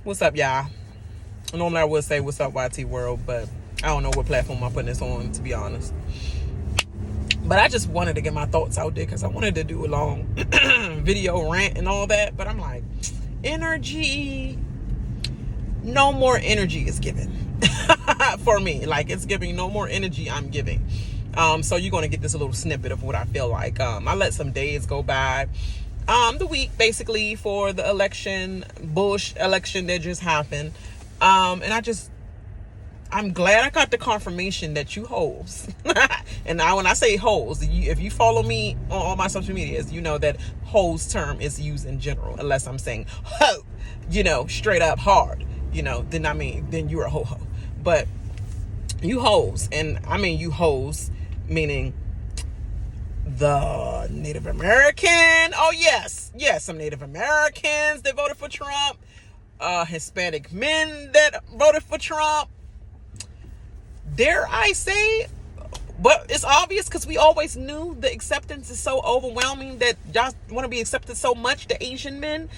What's up, y'all? Normally I would say what's up, YT World, but I don't know what platform I'm putting this on, to be honest. But I just wanted to get my thoughts out there because I wanted to do a long video rant and all that. But I'm like, energy, no more energy is given for me. Like, it's giving no more energy I'm giving. So you're going to get this little snippet of what I feel like. I let some days go by. The week basically for the election, Bush election that just happened. And I'm glad I got the confirmation that you hoes. And when I say hoes, if you follow me on all my social medias, you know that hoes term is used in general, unless I'm saying ho, straight up hard, then you're a ho-ho. But you hoes, and I mean you hoes, meaning the Native American. Oh, yes, some Native Americans that voted for Trump. Hispanic men that voted for Trump. Dare I say, but it's obvious because we always knew the acceptance is so overwhelming that y'all want to be accepted so much. The Asian men,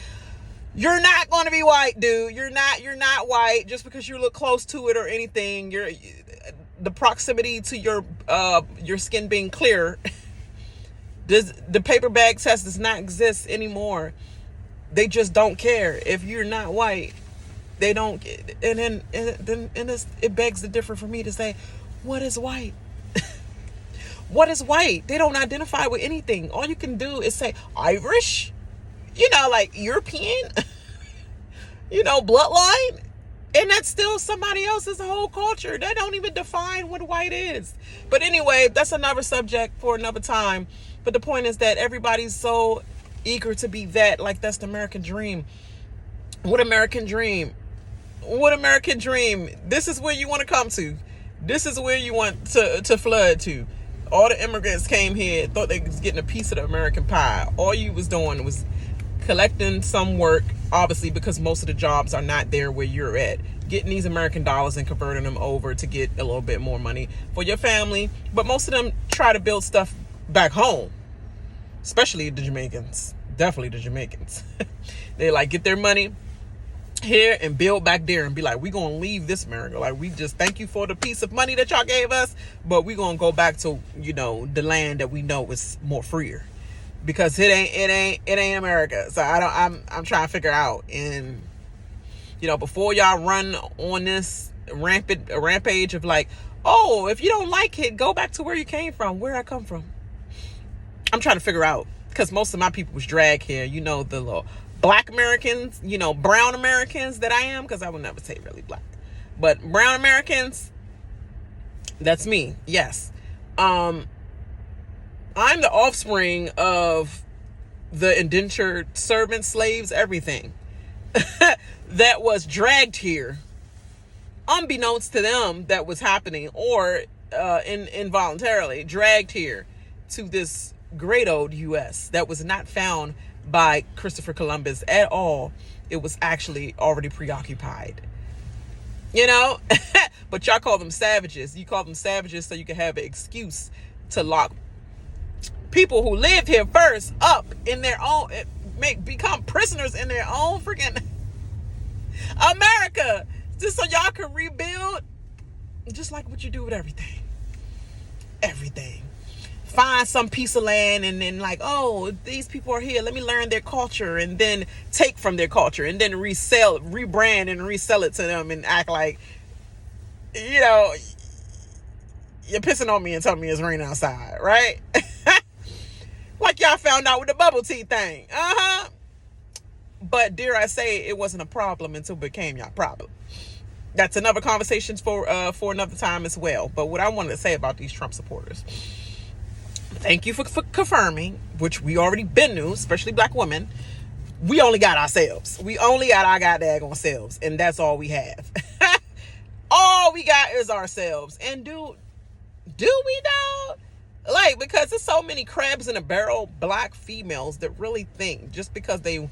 you're not going to be white, dude. You're not white just because you look close to it or anything. The proximity to your skin being clear. The paper bag test does not exist anymore. They just don't care if you're not white. They don't, and then it begs to differ for me to say, what is white? What is white? They don't identify with anything. All you can do is say Irish, like European, bloodline, and that's still somebody else's whole culture. They don't even define what white is. But anyway, that's another subject for another time. But the point is that everybody's so eager to be that, like that's the American dream. What American dream? What American dream? This is where you want to come to. This is where you want to flood to. All the immigrants came here, thought they was getting a piece of the American pie. All you was doing was collecting some work, obviously, because most of the jobs are not there where you're at. Getting these American dollars and converting them over to get a little bit more money for your family. But most of them try to build stuff back home. Especially the Jamaicans. Definitely the Jamaicans. They get their money here and build back there and be like, we gonna leave this America. Like, we just thank you for the piece of money that y'all gave us, but we gonna go back to, the land that we know is more freer. Because it ain't America. So I'm trying to figure out, and before y'all run on this rampage of like, oh, if you don't like it, go back to where you came from. Where I come from. I'm trying to figure out, because most of my people was dragged here. The little black Americans, brown Americans that I am, because I would never say really black. But brown Americans, that's me. Yes. I'm the offspring of the indentured servants, slaves, everything that was dragged here, unbeknownst to them that was happening, or involuntarily dragged here to this great old U.S. that was not found by Christopher Columbus at all. It was actually already preoccupied. But y'all call them savages. You call them savages so you can have an excuse to lock people who lived here first up in their own, become prisoners in their own freaking America, just so y'all can rebuild, just like what you do with everything. Find some piece of land and then oh, these people are here, let me learn their culture, and then take from their culture and then rebrand and resell it to them and act like, you're pissing on me and telling me it's raining outside, right? Like y'all found out with the bubble tea thing. But dare I say, it wasn't a problem until it became y'all problem. That's another conversation for another time as well. But what I wanted to say about these Trump supporters, thank you for confirming, which we already been knew, especially black women. We only got ourselves. We only got our goddamn selves, and that's all we have. All we got is ourselves. And do we though? Because there's so many crabs in a barrel black females that really think just because they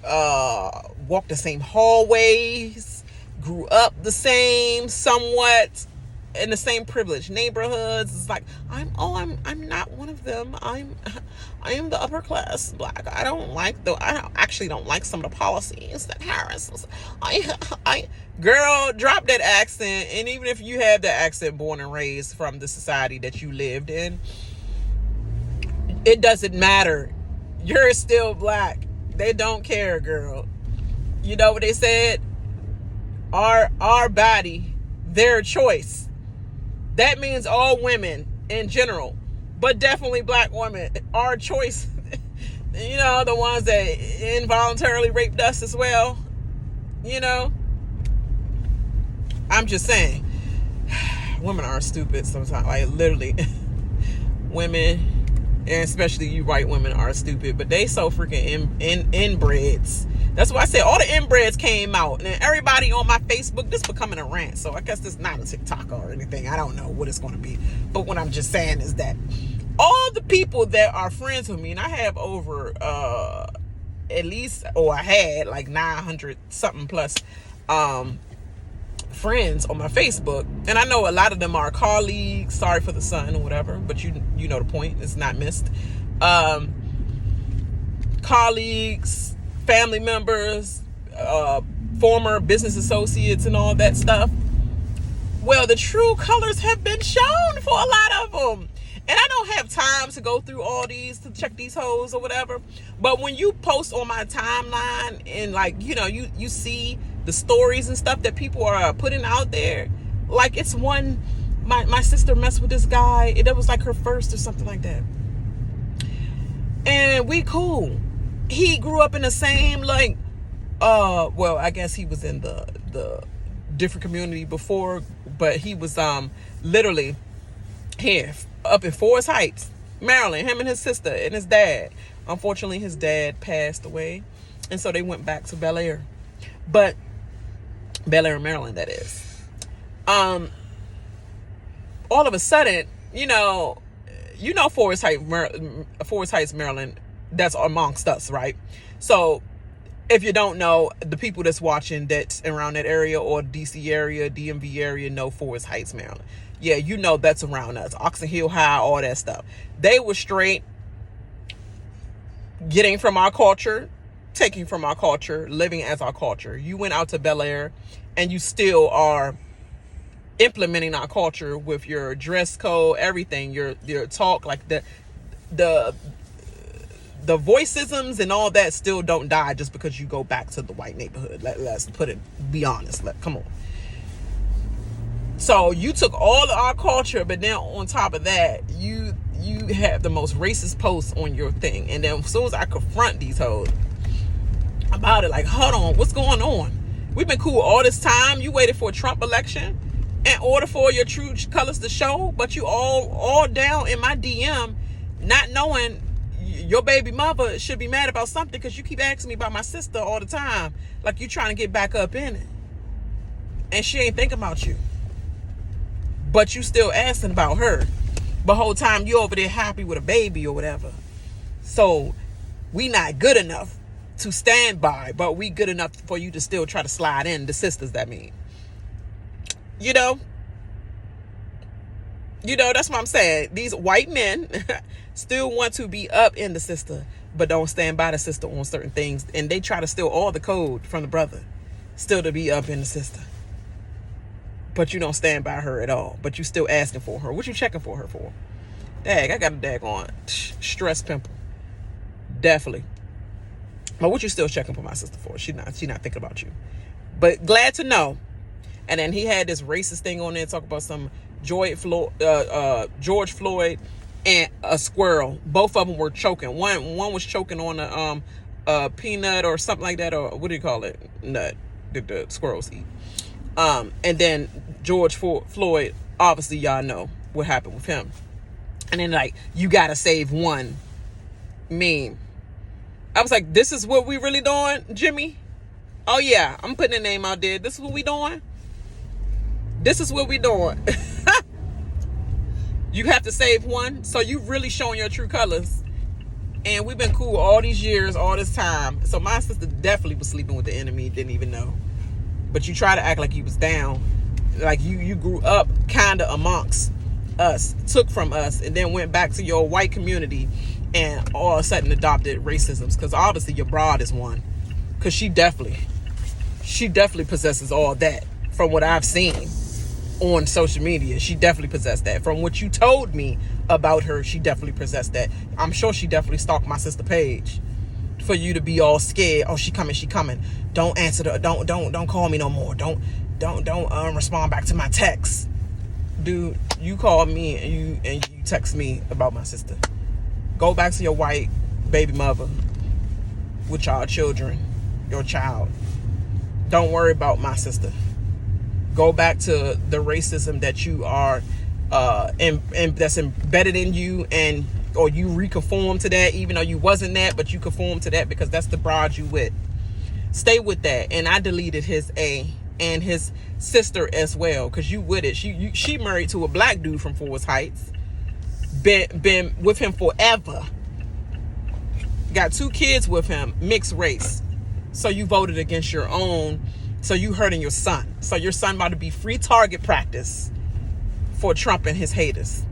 walk the same hallways, grew up the same somewhat, in the same privileged neighborhoods. It's like, I'm not one of them. I am the upper class black. I don't actually don't like some of the policies that Harris. Girl, drop that accent. And even if you have that accent born and raised from the society that you lived in, it doesn't matter. You're still black. They don't care, girl. You know what they said? Our body, their choice. That means all women in general, but definitely black women, our choice. You know, the ones that involuntarily raped us as well. You know, I'm just saying, women are stupid sometimes. Like, literally, women, and especially you white women, are stupid. But they so freaking inbreds. That's why I said all the inbreds came out. And everybody on my Facebook, this becoming a rant. So I guess this is not a TikTok or anything. I don't know what it's going to be. But what I'm just saying is that all the people that are friends with me, and I have over at least, or I had like 900 something plus friends on my Facebook. And I know a lot of them are colleagues. Sorry for the sun or whatever. But you know the point. It's not missed. Colleagues, family members, former business associates, and all that stuff. Well, the true colors have been shown for a lot of them. And I don't have time to go through all these to check these hoes or whatever. But when you post on my timeline and, like, you know, you see the stories and stuff that people are putting out there, like, it's one, my sister messed with this guy. That was like her first or something like that. And we cool. He grew up in the same, like, well, I guess he was in the different community before, but he was literally here up in Forest Heights, Maryland, him and his sister and his dad. Unfortunately, his dad passed away, and so they went back to Bel Air. But Bel Air, Maryland, that is. All of a sudden, you know Forest Heights, Maryland, that's amongst us, right? So if you don't know, the people that's watching that's around that area, or DC area, DMV area, know Forest Heights, Maryland. Yeah, you know that's around us. Oxon Hill High, all that stuff. They were straight getting from our culture, taking from our culture, living as our culture. You went out to Bel Air and you still are implementing our culture with your dress code, everything, your talk, like the voiceisms and all that still don't die just because you go back to the white neighborhood. Let's be honest. Come on. So you took all of our culture, but then on top of that, you have the most racist posts on your thing. And then as soon as I confront these hoes about it, like, hold on, what's going on? We've been cool all this time. You waited for a Trump election in order for your true colors to show, but you all down in my DM, not knowing your baby mother should be mad about something because you keep asking me about my sister all the time, like you trying to get back up in it, and she ain't thinking about you, but you still asking about her. But whole time you over there happy with a baby or whatever. So we not good enough to stand by, but we good enough for you to still try to slide in, the sisters, that mean. You know, that's what I'm saying. These white men still want to be up in the sister, but don't stand by the sister on certain things. And they try to steal all the code from the brother, still to be up in the sister. But you don't stand by her at all. But you still asking for her. What you checking for her for? Dag, I got a daggone stress pimple. Definitely. But what you still checking for my sister for? She not thinking about you. But glad to know. And then he had this racist thing on there, talk about some George Floyd and a squirrel. Both of them were choking. One was choking on a peanut or something like that, or what do you call it? Nut that the squirrels eat. And then George Floyd, obviously y'all know what happened with him. And then, like, you gotta save one meme. I was like, this is what we really doing, Jimmy? Oh yeah, I'm putting a name out there. This is what we doing? This is what we doing. You have to save one. So you really showing your true colors. And we've been cool all these years, all this time. So my sister definitely was sleeping with the enemy, didn't even know. But you try to act like you was down Like you grew up kind of amongst us, took from us, and then went back to your white community and all of a sudden adopted racisms. Because obviously your broad is one. Because she definitely possesses all that from what I've seen on social media. She definitely possessed that. From what you told me about her, she definitely possessed that. I'm sure she definitely stalked my sister page for you to be all scared. Oh, she coming. Don't answer the, don't call me no more. Don't respond back to my texts. Dude, you called me and you text me about my sister. Go back to your white baby mother with your children, your child. Don't worry about my sister. Go back to the racism that you are and that's embedded in you, and or you reconform to that, even though you wasn't that, but you conform to that because that's the broad you with. Stay with that. And I deleted his A and his sister as well, because you with it. She married to a black dude from Forest Heights. Been with him forever. Got 2 kids with him, mixed race. So you voted against your own. So you hurting your son. So your son about to be free target practice for Trump and his haters.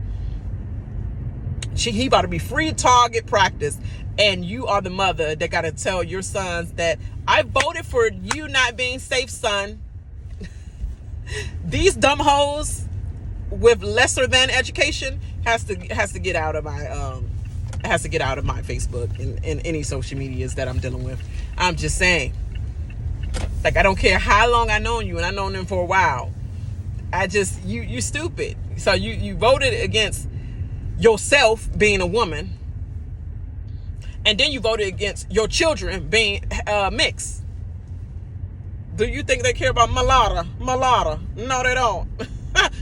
He about to be free target practice, and you are the mother that got to tell your sons that I voted for you not being safe, son. These dumb hoes with lesser than education has to get out of my Facebook and any social medias that I'm dealing with. I'm just saying, like, I don't care how long I known you, and I known them for a while. I just you stupid. So you voted against yourself being a woman, and then you voted against your children being mixed. Do you think they care about Malata? No, they don't.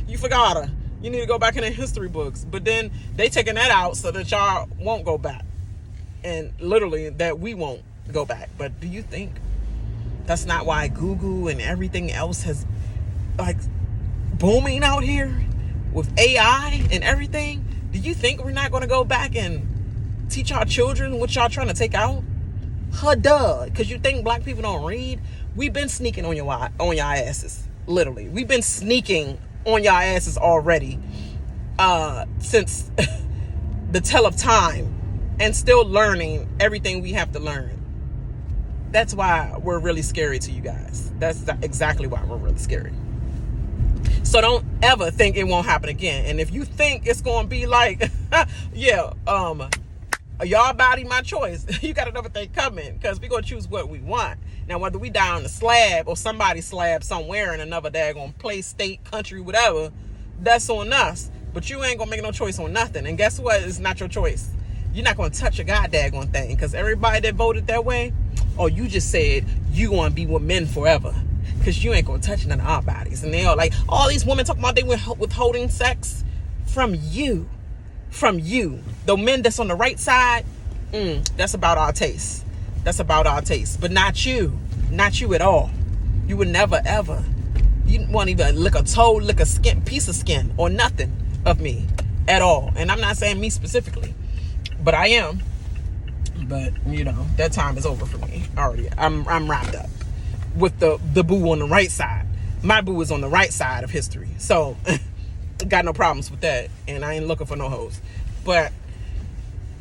You forgot her. You need to go back in the history books. But then they taking that out so that y'all won't go back, and literally that we won't go back. But do you think that's not why Google and everything else has like booming out here with AI and everything? Do you think we're not going to go back and teach our children what y'all trying to take out? Duh. Because you think black people don't read? We've been sneaking on your asses. Literally. We've been sneaking on your asses already since the tell of time, and still learning everything we have to learn. That's why we're really scary to you guys. That's exactly why we're really scary. So don't ever think it won't happen again. And if you think it's going to be like, y'all body my choice, you got another thing coming, because we're going to choose what we want. Now, whether we die on the slab or somebody slab somewhere in another daggone place, state, country, whatever, that's on us. But you ain't going to make no choice on nothing. And guess what? It's not your choice. You're not going to touch a goddamn thing, because everybody that voted that way, or you just said you going to be with men forever, because you ain't going to touch none of our bodies. And they all like, all these women talking about they withholding sex from you. The men that's on the right side, that's about our taste. But not you at all. You would never ever, you won't even lick a toe, lick a piece of skin or nothing of me at all. And I'm not saying me specifically, but I am. But that time is over for me already. I'm wrapped up with the boo on the right side. My boo is on the right side of history, so got no problems with that. And I ain't looking for no hoes. But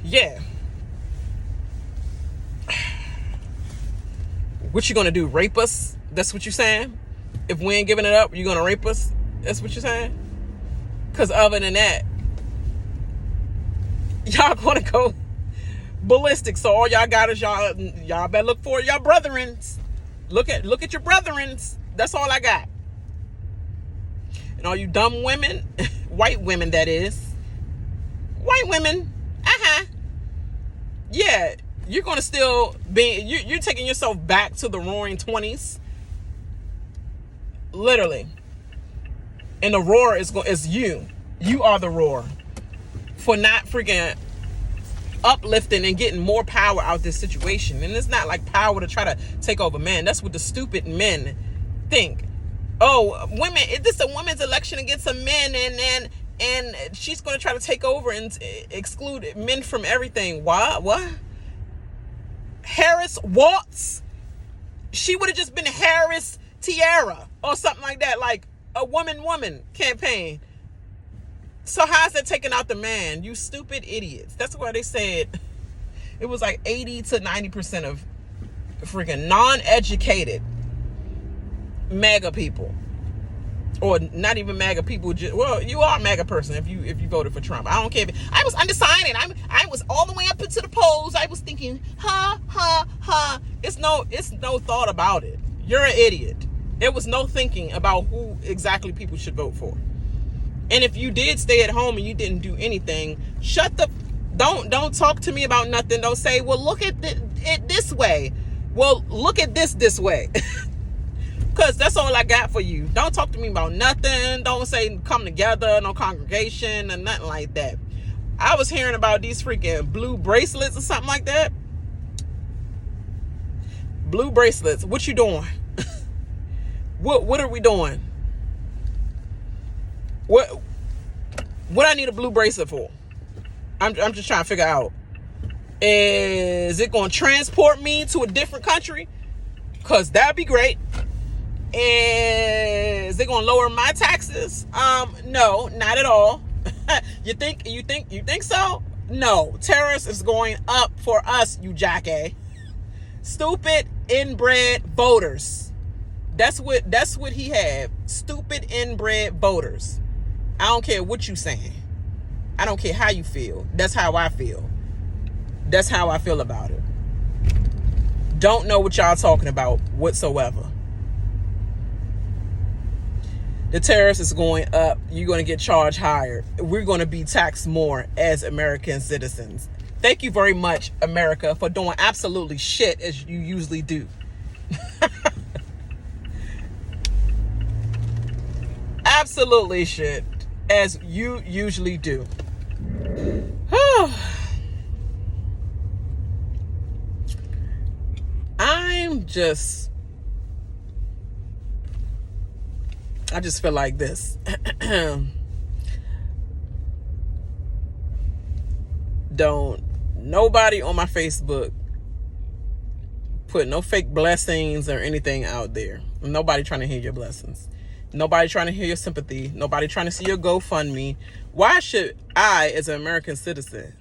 yeah, what you gonna do? Rape us? That's what you're saying? If we ain't giving it up, you gonna rape us? That's what you're saying? Because other than that, y'all gonna go ballistic. So all y'all got is y'all better look for y'all brethrens. Look at your brethrens. That's all I got. And all you dumb women, white women that is, white women, yeah, you're gonna still be, you're taking yourself back to the roaring 20s, literally. And the roar is you. You are the roar for not freaking uplifting and getting more power out of this situation. And it's not like power to try to take over men. That's what the stupid men think. Oh, women, this is a women's election against a men, and she's going to try to take over and exclude men from everything. What? Harris Waltz? She would have just been Harris Tiara or something like that. Like, a woman campaign. So how's that taking out the man? You stupid idiots. That's why they said it was like 80 to 90% of freaking non-educated MAGA people. Or not even MAGA people. Well, you are a MAGA person if you voted for Trump. I don't care. I was undecided. I was all the way up into the polls. I was thinking, It's no thought about it. You're an idiot. There was no thinking about who exactly people should vote for. And if you did stay at home and you didn't do anything, don't talk to me about nothing. Don't say, well, look at it this way. Well, look at this way. Because that's all I got for you. Don't talk to me about nothing. Don't say come together, no congregation, and nothing like that. I was hearing about these freaking blue bracelets or something like that. Blue bracelets. What you doing? What are we doing? What I need a blue bracelet for? I'm just trying to figure out. Is it going to transport me to a different country? Because that'd be great. Is it going to lower my taxes? No, not at all. You think so? No. Tariffs is going up for us, you jackass. Stupid inbred voters. That's what he had. Stupid inbred voters. I don't care what you saying. I don't care how you feel. That's how I feel. That's how I feel about it. Don't know what y'all talking about whatsoever. The tariffs is going up. You're going to get charged higher. We're going to be taxed more as American citizens. Thank you very much, America, for doing absolutely shit as you usually do. Absolutely shit as you usually do. I just feel like this. Don't nobody on my Facebook put no fake blessings or anything out there. Nobody trying to hear your blessings. Nobody trying to hear your sympathy. Nobody trying to see your GoFundMe. Why should I, as an American citizen,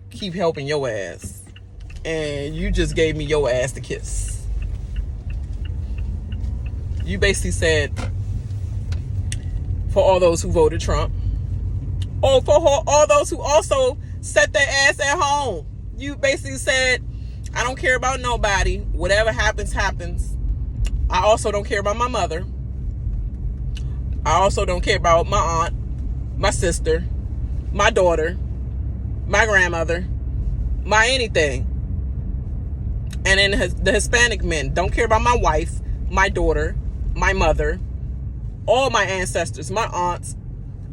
keep helping your ass? And you just gave me your ass to kiss. You basically said, for all those who voted Trump, or for all those who also set their ass at home, you basically said, I don't care about nobody. Whatever happens, happens. I also don't care about my mother. I also don't care about my aunt, my sister, my daughter, my grandmother, my anything. And then the Hispanic men don't care about my wife, my daughter, my mother, all my ancestors, my aunts.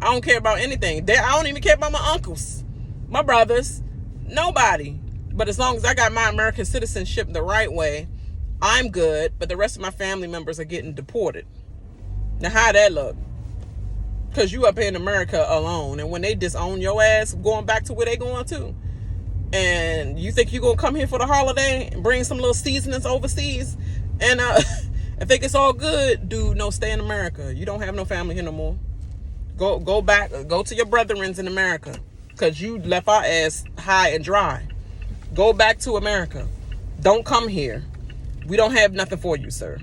I don't care about anything. I don't even care about my uncles, my brothers, nobody. But as long as I got my American citizenship the right way, I'm good. But the rest of my family members are getting deported. Now, how that look? Because you up here in America alone. And when they disown your ass, going back to where they going to. And you think you're going to come here for the holiday and bring some little seasonings overseas? And I think it's all good. Dude, no, stay in America. You don't have no family here no more. Go back. Go to your brethrens in America. Because you left our ass high and dry. Go back to America. Don't come here. We don't have nothing for you, sir.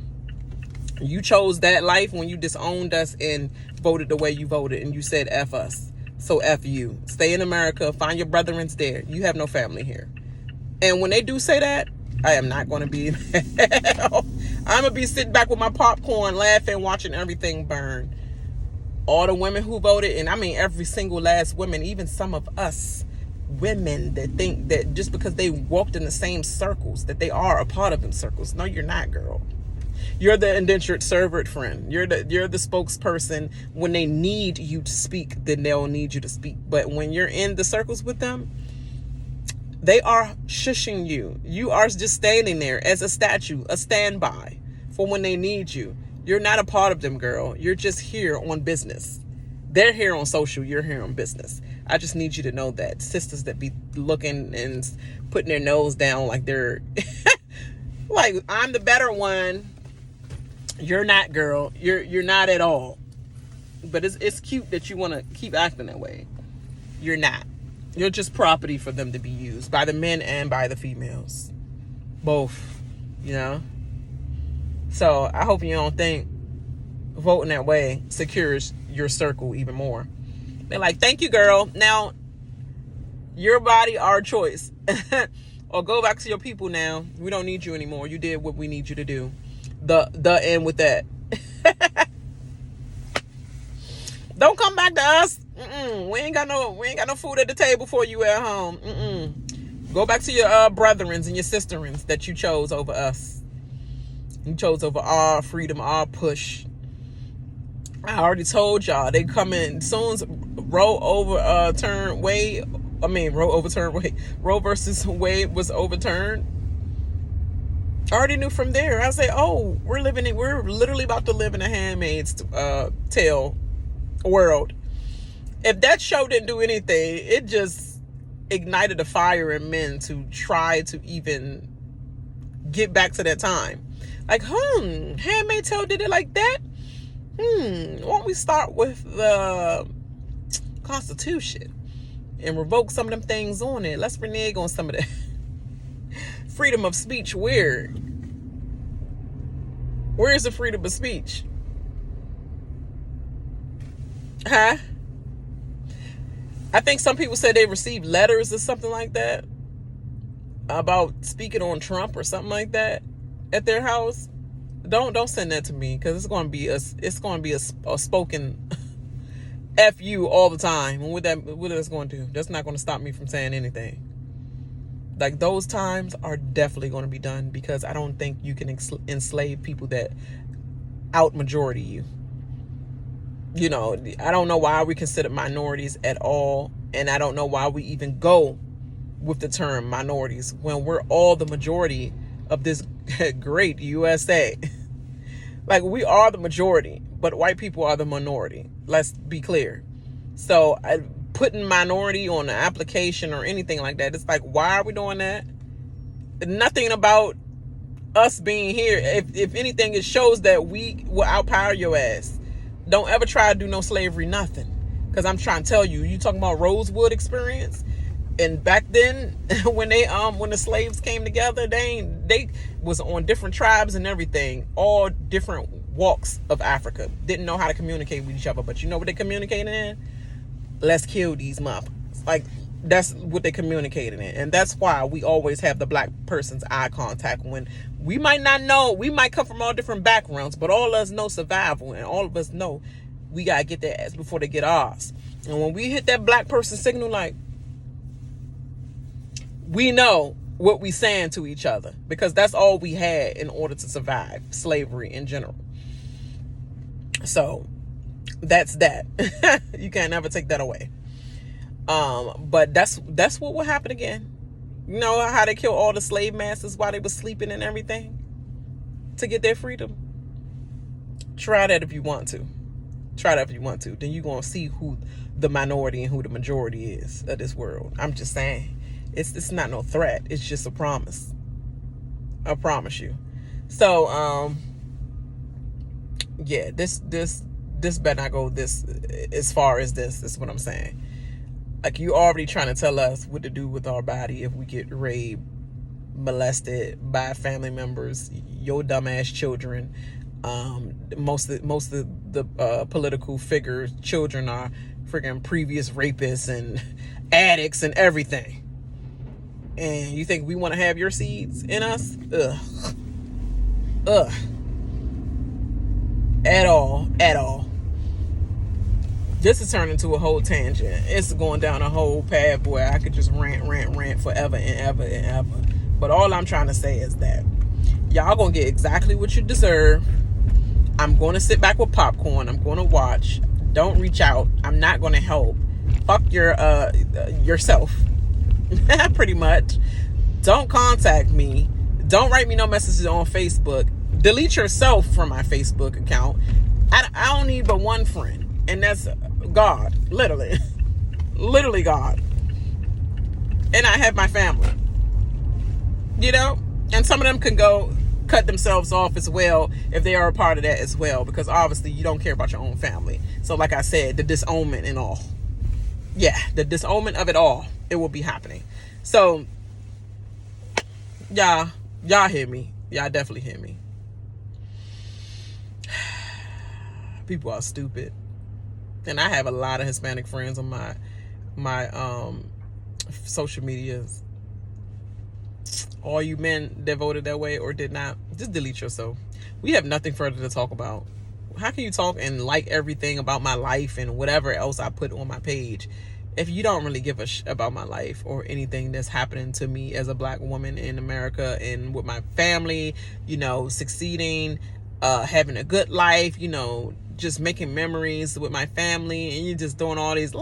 You chose that life when you disowned us and voted the way you voted, and you said F us. So F you. Stay in America. Find your brethrens there. You have no family here. And when they do say that, I am not going to be I'm going to be sitting back with my popcorn, laughing, watching everything burn. All the women who voted, and I mean every single last woman, even some of us women that think that just because they walked in the same circles that they are a part of them circles. No, you're not, girl. You're the indentured servant friend. You're the spokesperson. When they need you to speak, then they'll need you to speak. But when you're in the circles with them, they are shushing you. You are just standing there as a statue, a standby for when they need you. You're not a part of them, girl. You're just here on business. They're here on social. You're here on business. I just need you to know that. Sisters that be looking and putting their nose down like they're like, I'm the better one. You're not, girl. You're not at all. But it's cute that you want to keep acting that way. You're not. You're just property for them to be used by the men and by the females. Both, you know? So I hope you don't think voting that way secures your circle even more. They're like, thank you, girl. Now, your body, our choice. Or go back to your people now. We don't need you anymore. You did what we need you to do. The end with that. Don't come back to us. We ain't got no food at the table for you at home. Go back to your brethrens and your sisterins that you chose over us. You chose over our freedom, our push. I already told y'all they come in soon as Roe overturned Wade. Roe versus Wade was overturned. I already knew from there. I say, oh, we're literally about to live in a Handmaid's Tale world. If that show didn't do anything, it just ignited a fire in men to try to even get back to that time. Like, Handmaid's Tale did it like that? Why don't we start with the Constitution and revoke some of them things on it? Let's renege on some of that. Freedom of speech, where is the freedom of speech? Huh? I think some people said they received letters or something like that about speaking on Trump or something like that at their house. Don't send that to me, because it's going to be a spoken F you all the time. And what that's going to do? That's not going to stop me from saying anything. Like, those times are definitely going to be done, because I don't think you can enslave people that out majority you. You know, I don't know why we consider minorities at all, and I don't know why we even go with the term minorities when we're all the majority of this great USA. Like, we are the majority, but white people are the minority. Let's be clear. So putting minority on an application or anything like that, it's like, why are we doing that? Nothing about us being here. If anything, it shows that we will outpower your ass. Don't ever try to do no slavery, nothing. Because I'm trying to tell you, you talking about Rosewood experience, and back then when the slaves came together, they was on different tribes and everything, all different walks of Africa. Didn't know how to communicate with each other, but you know what they communicated in? Let's kill these motherfuckers. Like, that's what they communicated in. And that's why we always have the black person's eye contact. When we might not know, we might come from all different backgrounds, but all of us know survival, and all of us know we gotta get their ass before they get ours. And when we hit that black person signal, like, we know what we saying to each other, because that's all we had in order to survive slavery in general. So that's that. You can't never take that away. But that's what will happen again. You know how they kill all the slave masters while they were sleeping and everything to get their freedom? Try that if you want to. Then you're going to see who the minority and who the majority is of this world. I'm just saying. It's not no threat. It's just a promise. I promise you. So, yeah, this better not go this as far as this. That's what I'm saying. Like, you already trying to tell us what to do with our body if we get raped, molested by family members, your dumbass children. Most of the political figures' children are freaking previous rapists and addicts and everything. And you think we want to have your seeds in us? Ugh. At all. This is turning into a whole tangent. It's going down a whole path where I could just rant forever and ever and ever. But all I'm trying to say is that y'all gonna get exactly what you deserve. I'm going to sit back with popcorn. I'm going to watch. Don't reach out. I'm not going to help. Fuck yourself. Pretty much. Don't contact me. Don't write me no messages on Facebook. Delete yourself from my Facebook account. I don't need but one friend, and that's God. Literally. Literally God. And I have my family. You know? And some of them can cut themselves off as well if they are a part of that as well, because obviously you don't care about your own family. So like I said, the disownment and all. Yeah, the disownment of it all, it will be happening. So y'all hear me. Y'all definitely hear me. People are stupid. And I have a lot of Hispanic friends on my social medias. All you men that voted that way or did not, just delete yourself. We have nothing further to talk about. How can you talk and like everything about my life and whatever else I put on my page if you don't really give a about my life or anything that's happening to me as a black woman in America and with my family, you know, succeeding, having a good life, you know, just making memories with my family, and you're just doing all these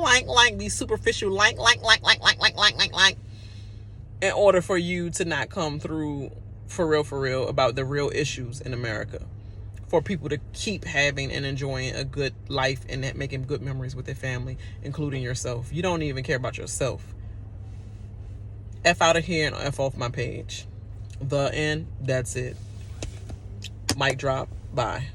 these superficial like in order for you to not come through for real about the real issues in America, for people to keep having and enjoying a good life and making good memories with their family, including yourself. You don't even care about yourself. F out of here and F off my page. The end. That's it. Mic drop. Bye.